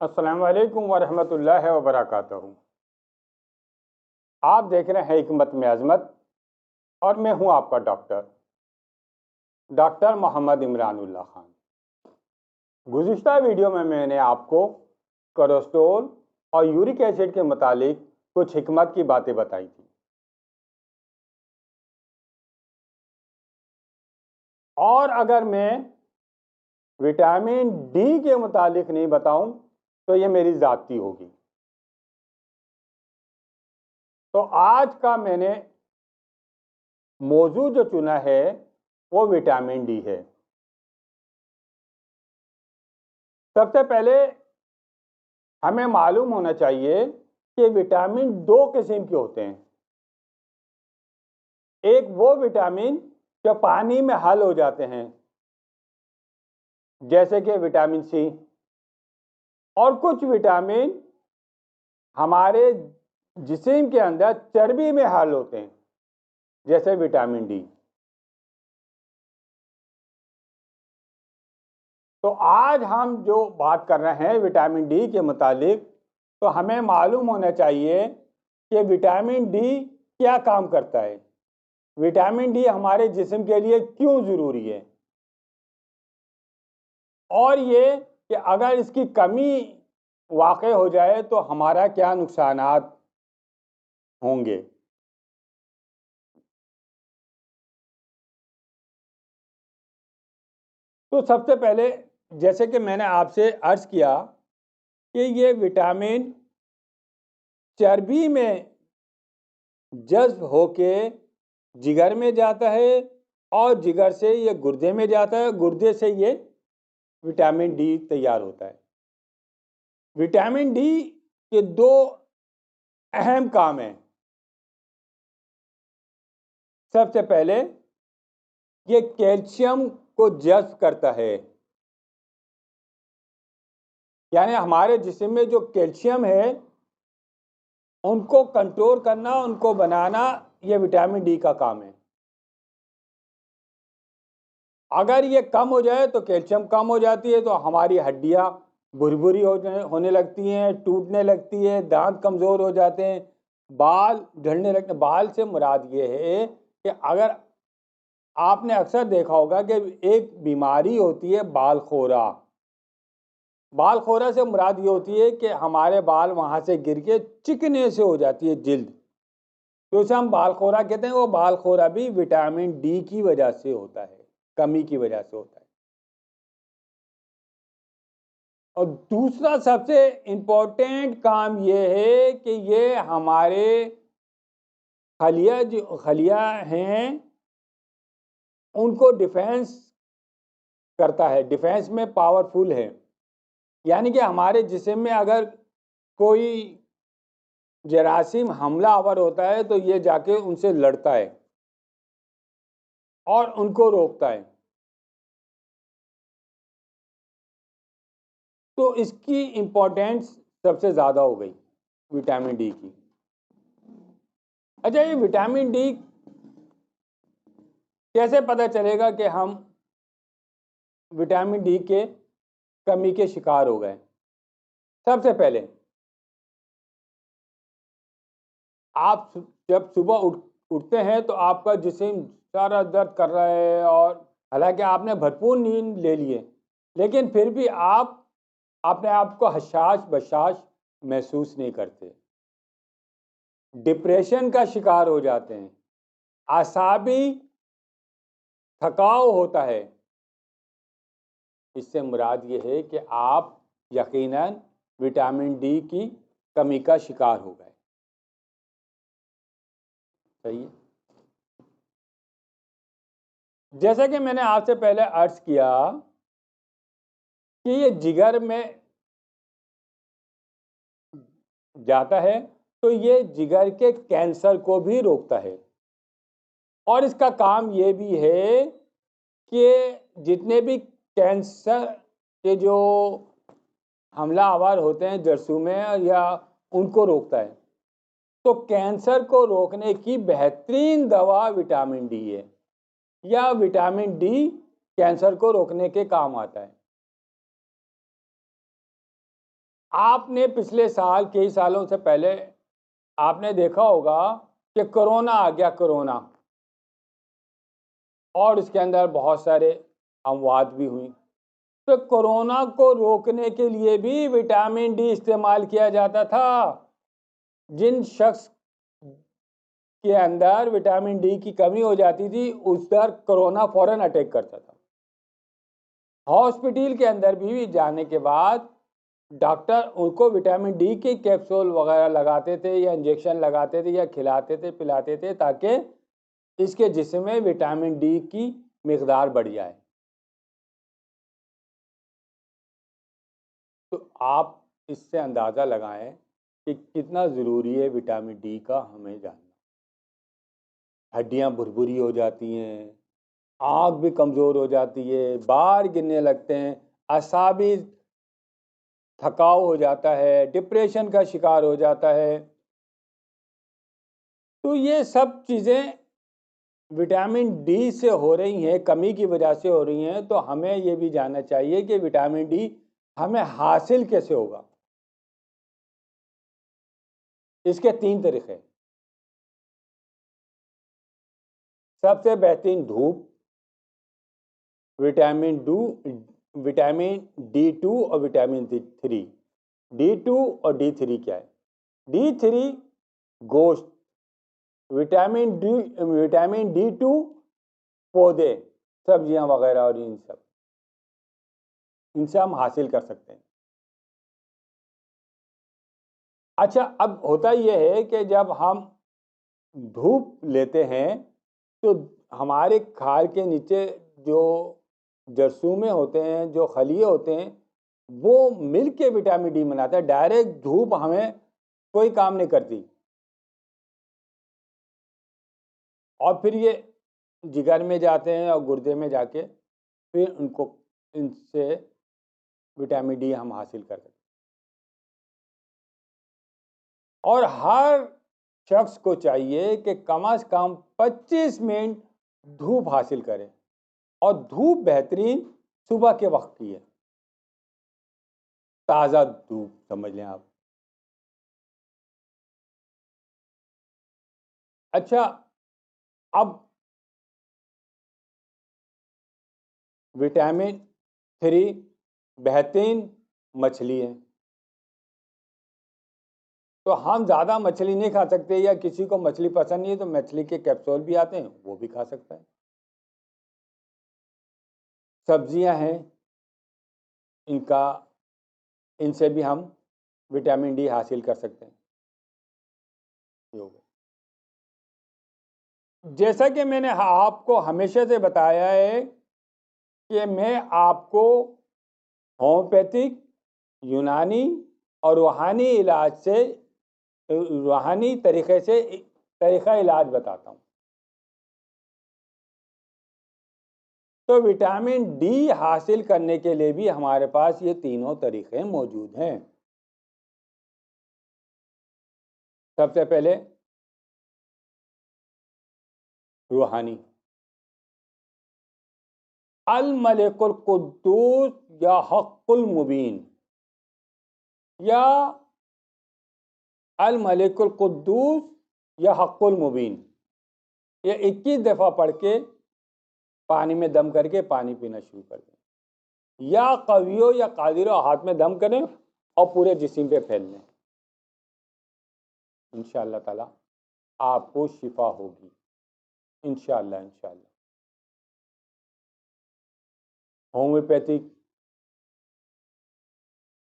السلام علیکم ورحمۃ اللہ وبرکاتہ۔ آپ دیکھ رہے ہیں حکمت میں عظمت، اور میں ہوں آپ کا ڈاکٹر محمد عمران اللہ خان۔ گزشتہ ویڈیو میں نے آپ کو کولیسٹرول اور یورک ایسڈ کے متعلق کچھ حکمت کی باتیں بتائی تھی، اور اگر میں وٹامن ڈی کے متعلق نہیں بتاؤں تو یہ میری ذاتی ہوگی۔ تو آج کا میں نے موضوع جو چنا ہے وہ وٹامن ڈی ہے۔ سب سے پہلے ہمیں معلوم ہونا چاہیے کہ وٹامن دو قسم کے ہوتے ہیں۔ ایک وہ وٹامن جو پانی میں حل ہو جاتے ہیں، جیسے کہ وٹامن سی، اور کچھ وٹامن ہمارے جسم کے اندر چربی میں حل ہوتے ہیں، جیسے وٹامن ڈی۔ تو آج ہم جو بات کر رہے ہیں وٹامن ڈی کے متعلق، تو ہمیں معلوم ہونا چاہیے کہ وٹامن ڈی کیا کام کرتا ہے، وٹامن ڈی ہمارے جسم کے لیے کیوں ضروری ہے، اور یہ کہ اگر اس کی کمی واقع ہو جائے تو ہمارا کیا نقصانات ہوں گے۔ تو سب سے پہلے جیسے کہ میں نے آپ سے عرض کیا کہ یہ وٹامن چربی میں جذب ہو کے جگر میں جاتا ہے، اور جگر سے یہ گردے میں جاتا ہے، گردے سے یہ وٹامن ڈی تیار ہوتا ہے۔ وٹامن ڈی کے دو اہم کام ہیں۔ سب سے پہلے یہ کیلشیم کو جذب کرتا ہے، یعنی ہمارے جسم میں جو کیلشیم ہے ان کو کنٹرول کرنا، ان کو بنانا، یہ وٹامن ڈی کا کام ہے۔ اگر یہ کم ہو جائے تو کیلشیم کم ہو جاتی ہے تو ہماری ہڈیاں بھری ہونے لگتی ہیں، ٹوٹنے لگتی ہے، دانت کمزور ہو جاتے ہیں، بال جھڑنے لگتے ہیں۔ بال سے مراد یہ ہے کہ اگر آپ نے اکثر دیکھا ہوگا کہ ایک بیماری ہوتی ہے بال خورا۔ بال خورا سے مراد یہ ہوتی ہے کہ ہمارے بال وہاں سے گر کے چکنے سے ہو جاتی ہے جلد، تو اسے ہم بال خورا کہتے ہیں۔ وہ بال خورا بھی وٹامن ڈی کی وجہ سے ہوتا ہے، کمی کی وجہ سے ہوتا ہے۔ اور دوسرا سب سے امپورٹنٹ کام یہ ہے کہ یہ ہمارے خلیہ ہیں ان کو ڈیفینس کرتا ہے، ڈیفینس میں پاورفل ہے، یعنی کہ ہمارے جسم میں اگر کوئی جراثیم حملہ آور ہوتا ہے تو یہ جا کے ان سے لڑتا ہے اور ان کو روکتا ہے۔ تو اس کی امپورٹینس سب سے زیادہ ہو گئی وٹامن ڈی کی۔ اچھا، یہ وٹامن ڈی کیسے پتہ چلے گا کہ ہم وٹامن ڈی کے کمی کے شکار ہو گئے؟ سب سے پہلے آپ جب صبح اٹھتے ہیں تو آپ کا جسم سارا درد کر رہا ہے، اور حالانکہ آپ نے بھرپور نیند لے لی ہے، لیکن پھر بھی آپ اپنے آپ کو حشاش بشاش محسوس نہیں کرتے، ڈپریشن کا شکار ہو جاتے ہیں، اعصابی تھکاؤ ہوتا ہے۔ اس سے مراد یہ ہے کہ آپ یقیناً وٹامن ڈی کی کمی کا شکار ہو گئے۔ صحیح ہے؟ جیسا کہ میں نے آپ سے پہلے عرض کیا کہ یہ جگر میں جاتا ہے تو یہ جگر کے کینسر کو بھی روکتا ہے، اور اس کا کام یہ بھی ہے کہ جتنے بھی کینسر کے جو حملہ آور ہوتے ہیں جرثومے میں، یا ان کو روکتا ہے۔ تو کینسر کو روکنے کی بہترین دوا وٹامن ڈی ہے، یا وٹامن ڈی کینسر کو روکنے کے کام آتا ہے۔ آپ نے پچھلے سال کئی سالوں سے پہلے آپ نے دیکھا ہوگا کہ کرونا آ گیا، کرونا، اور اس کے اندر بہت سارے اموات بھی ہوئی. تو کرونا کو روکنے کے لیے بھی وٹامن ڈی استعمال کیا جاتا تھا. جن شخص کے اندر وٹامن ڈی کی کمی ہو جاتی تھی اس پر کرونا فوراً اٹیک کرتا تھا. ہاسپٹل کے اندر بھی جانے کے بعد ڈاکٹر ان کو وٹامن ڈی کے کیپسول وغیرہ لگاتے تھے یا انجیکشن لگاتے تھے یا کھلاتے تھے پلاتے تھے تاکہ اس کے جسم میں وٹامن ڈی کی مقدار بڑھ جائے. تو آپ اس سے اندازہ لگائیں کہ کتنا ضروری ہے وٹامن ڈی کا ہمیں جاننا. ہڈیاں بھربھری ہو جاتی ہیں، آنکھ بھی کمزور ہو جاتی ہے، بال گرنے لگتے ہیں، اعصابی تھکاؤ ہو جاتا ہے، ڈپریشن کا شکار ہو جاتا ہے. تو یہ سب چیزیں وٹامن ڈی سے ہو رہی ہیں، کمی کی وجہ سے ہو رہی ہیں. تو ہمیں یہ بھی جاننا چاہیے کہ وٹامن ڈی ہمیں حاصل کیسے ہوگا. اس کے 3 طریقے. سب سے بہترین دھوپ، وٹامن ڈی 2 اور وٹامن D3. D2 اور D3 کیا ہے؟ D3 گوشت، وٹامن D2 پودے، سبزیاں وغیرہ، اور ان سے ہم حاصل کر سکتے ہیں. اچھا، اب ہوتا یہ ہے کہ جب ہم دھوپ لیتے ہیں تو ہمارے کھال کے نیچے جو جرثومے ہوتے ہیں، جو خلیے ہوتے ہیں، وہ مل کے وٹامن ڈی بناتا ہے. ڈائریکٹ دھوپ ہمیں کوئی کام نہیں کرتی، اور پھر یہ جگر میں جاتے ہیں اور گردے میں جا کے پھر ان سے وٹامن ڈی ہم حاصل کر سکتے ہیں. اور ہر شخص کو چاہیے کہ کم از کم 25 منٹ دھوپ حاصل کریں، اور دھوپ بہترین صبح کے وقت کی ہے. تازہ دھوپ سمجھ لیں آپ. اچھا، اب وٹامن 3 بہترین مچھلی ہے. تو ہم زیادہ مچھلی نہیں کھا سکتے، یا کسی کو مچھلی پسند نہیں ہے تو مچھلی کے کیپسول بھی آتے ہیں، وہ بھی کھا سکتا ہے. سبزیاں ہیں، ان سے بھی ہم وٹامن ڈی حاصل کر سکتے ہیں. جیسا کہ میں نے آپ کو ہمیشہ سے بتایا ہے کہ میں آپ کو ہومیوپیتھک، یونانی اور روحانی علاج سے، روحانی طریقہ علاج بتاتا ہوں. تو وٹامن ڈی حاصل کرنے کے لیے بھی ہمارے پاس یہ تینوں طریقے موجود ہیں. سب سے پہلے روحانی، الملک القدوس یا حق المبین، یا الملک القدوس یا حق المبین. یہ 21 دفعہ پڑھ کے پانی میں دم کر کے پانی پینا شروع کر دیں، یا قویو یا قادرو ہاتھ میں دم کریں اور پورے جسم پہ پھیل لیں. انشاءاللہ تعالی آپ کو شفا ہوگی، انشاءاللہ. ہومیوپیتھک،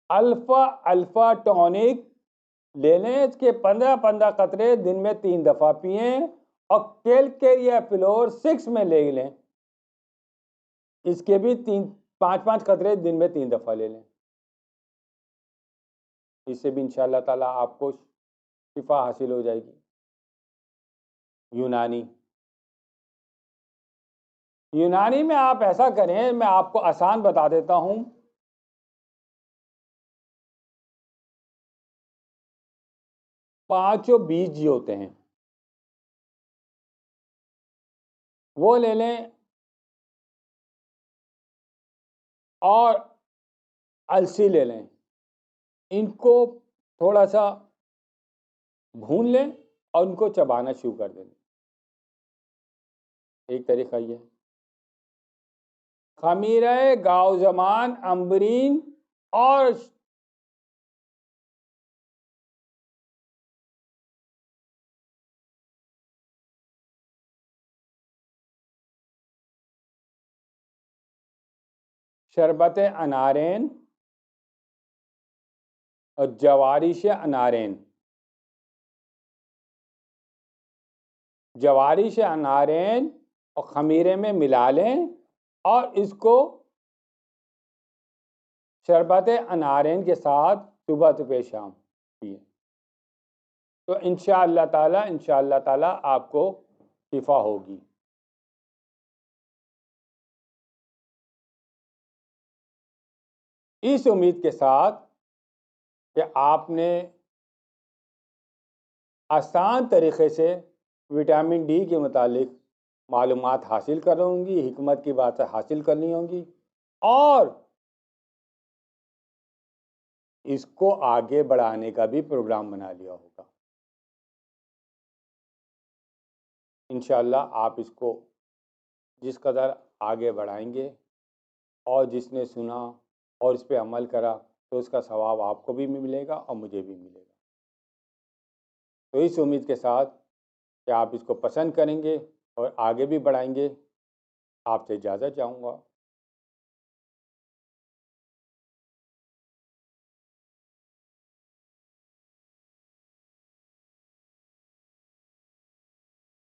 الفا ٹونک لے لیں، اس کے 15 قطرے دن میں 3 دفعہ پئیں، اور کیلکیریا فلور 6 میں لے لیں، اس کے بھی 5 قطرے دن میں 3 دفعہ لے لیں. اس سے بھی انشاءاللہ تعالی آپ کو شفا حاصل ہو جائے گی. یونانی میں آپ ایسا کریں، میں آپ کو آسان بتا دیتا ہوں. پانچوں بیج جو ہوتے ہیں وہ لے لیں، اور السی لے لیں. ان کو تھوڑا سا بھون لیں اور ان کو چبانا شروع کر دیں. ایک طریقہ یہ ہے. خمیرہ گاؤ زمان امبرین اور شربت انارین اور جوارش انارین. جوارش انارین اور خمیرے میں ملا لیں اور اس کو شربت انارین کے ساتھ صبح صبح شام پیئیں تو انشاءاللہ تعالی آپ کو شفا ہوگی. اس امید کے ساتھ کہ آپ نے آسان طریقے سے وٹامن ڈی کے متعلق معلومات حاصل کر ہوں گی، حکمت کی باتیں حاصل کرنی ہوں گی اور اس کو آگے بڑھانے کا بھی پروگرام بنا لیا ہوگا. انشاءاللہ آپ اس کو جس قدر آگے بڑھائیں گے اور جس نے سنا اور اس پہ عمل کرا تو اس کا ثواب آپ کو بھی ملے گا اور مجھے بھی ملے گا. تو اس امید کے ساتھ کہ آپ اس کو پسند کریں گے اور آگے بھی بڑھائیں گے، آپ سے اجازت چاہوں گا.